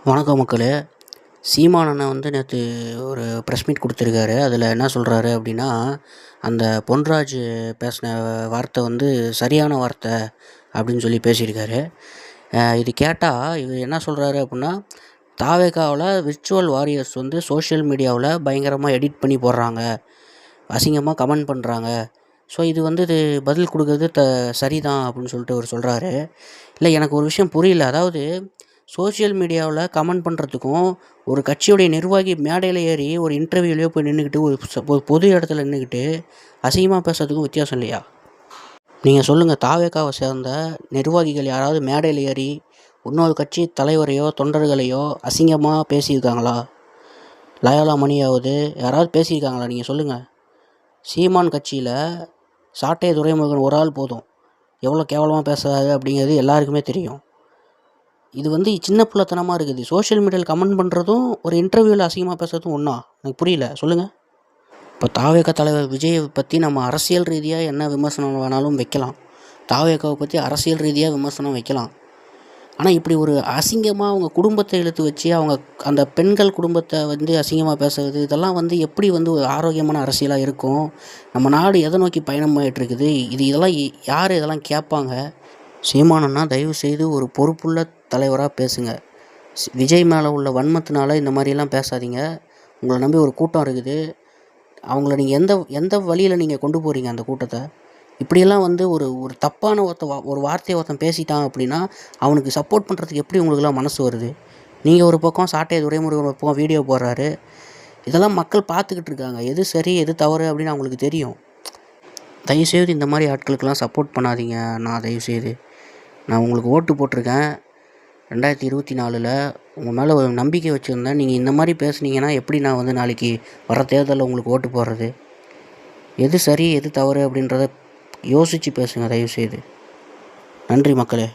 வணக்கம் மக்களே. சீமான் அண்ணன் வந்து நேற்று ஒரு ப்ரெஸ் மீட் கொடுத்துருக்காரு. அதில் என்ன சொல்கிறாரு அப்படின்னா, அந்த பொன்ராஜ் பேசின வார்த்தை வந்து சரியான வார்த்தை அப்படின்னு சொல்லி பேசியிருக்காரு. இது கேட்டால் இவர் என்ன சொல்கிறாரு அப்படின்னா, தாவேகாவில் விர்ச்சுவல் வாரியர்ஸ் வந்து சோஷியல் மீடியாவில் பயங்கரமாக எடிட் பண்ணி போடுறாங்க, அசிங்கமாக கமெண்ட் பண்ணுறாங்க. ஸோ இது வந்து பதில் கொடுக்கறது சரிதான் அப்படின்னு சொல்லிட்டு அவர் சொல்கிறாரு. இல்லை, எனக்கு ஒரு விஷயம் புரியல. அதாவது சோஷியல் மீடியாவில் கமெண்ட் பண்ணுறதுக்கும் ஒரு கட்சியுடைய நிர்வாகி மேடையில் ஏறி ஒரு இன்டர்வியூலேயோ போய் நின்றுக்கிட்டு ஒரு பொது இடத்துல நின்றுக்கிட்டு அசிங்கமாக பேசுறதுக்கும் வித்தியாசம் இல்லையா? நீங்கள் சொல்லுங்கள், தாவேகாவை சேர்ந்த நிர்வாகிகள் யாராவது மேடையில் ஏறி இன்னொரு கட்சி தலைவரையோ தொண்டர்களையோ அசிங்கமாக பேசியிருக்காங்களா? லயோலா மணியாவது யாராவது பேசியிருக்காங்களா? நீங்கள் சொல்லுங்கள். சீமான் கட்சியில் சாட்டை துரைமுருகன் ஒரு ஆள் போதும் எவ்வளோ கேவலமாக பேசுகிறாரு அப்படிங்கிறது எல்லாருக்குமே தெரியும். இது வந்து சின்ன பிள்ளைத்தனமாக இருக்குது. சோஷியல் மீடியாவில் கமெண்ட் பண்ணுறதும் ஒரு இன்டர்வியூவில் அசிங்கமாக பேசுறதும் ஒன்றா? எனக்கு புரியல, சொல்லுங்கள். இப்போ தாவேகா தலைவர் விஜயை பற்றி நம்ம அரசியல் ரீதியாக என்ன விமர்சனம் வேணாலும் வைக்கலாம், தாவேகாவை பற்றி அரசியல் ரீதியாக விமர்சனம் வைக்கலாம். ஆனால் இப்படி ஒரு அசிங்கமாக அவங்க குடும்பத்தை இழுத்து வச்சு அவங்க அந்த பெண்கள் குடும்பத்தை வந்து அசிங்கமாக பேசுறது, இதெல்லாம் வந்து எப்படி வந்து ஒரு ஆரோக்கியமான அரசியலாக இருக்கும்? நம்ம நாடு எதை நோக்கி பயணம் ஆகிட்டுருக்குது? இதெல்லாம் யார் இதெல்லாம் கேட்பாங்க? சீமானன்னா தயவுசெய்து ஒரு பொறுப்புள்ள தலைவராக பேசுங்க. விஜய் மேலே உள்ள வன்மத்தினால இந்த மாதிரிலாம் பேசாதீங்க. உங்களை நம்பி ஒரு கூட்டம் இருக்குது. அவங்கள நீங்கள் எந்த வழியில் நீங்கள் கொண்டு போகிறீங்க அந்த கூட்டத்தை? இப்படியெல்லாம் வந்து ஒரு தப்பான ஒரு வார்த்தையை ஒருத்தன் பேசிட்டான் அப்படின்னா அவனுக்கு சப்போர்ட் பண்ணுறதுக்கு எப்படி உங்களுக்குலாம் மனசு வருது? நீங்கள் ஒரு பக்கம் சாட்டை துரைமுருகன் ஒரு பக்கம் வீடியோ போடுறாரு. இதெல்லாம் மக்கள் பார்த்துக்கிட்டு இருக்காங்க. எது சரி எது தவறு அப்படின்னு அவங்களுக்கு தெரியும். தயவுசெய்து இந்த மாதிரி ஆட்களுக்கெல்லாம் சப்போர்ட் பண்ணாதீங்க. தயவுசெய்து நான் உங்களுக்கு ஓட்டு போட்டிருக்கேன் 2024. உங்கள் மேலே ஒரு நம்பிக்கை வச்சுருந்தேன். நீங்கள் இந்த மாதிரி பேசுனீங்கன்னா எப்படி நான் வந்து நாளைக்கு வர தேர்தலில் உங்களுக்கு ஓட்டு போடுறது? எது சரி எது தவறு அப்படின்றத யோசித்து பேசுங்க தயவுசெய்து. நன்றி மக்களே.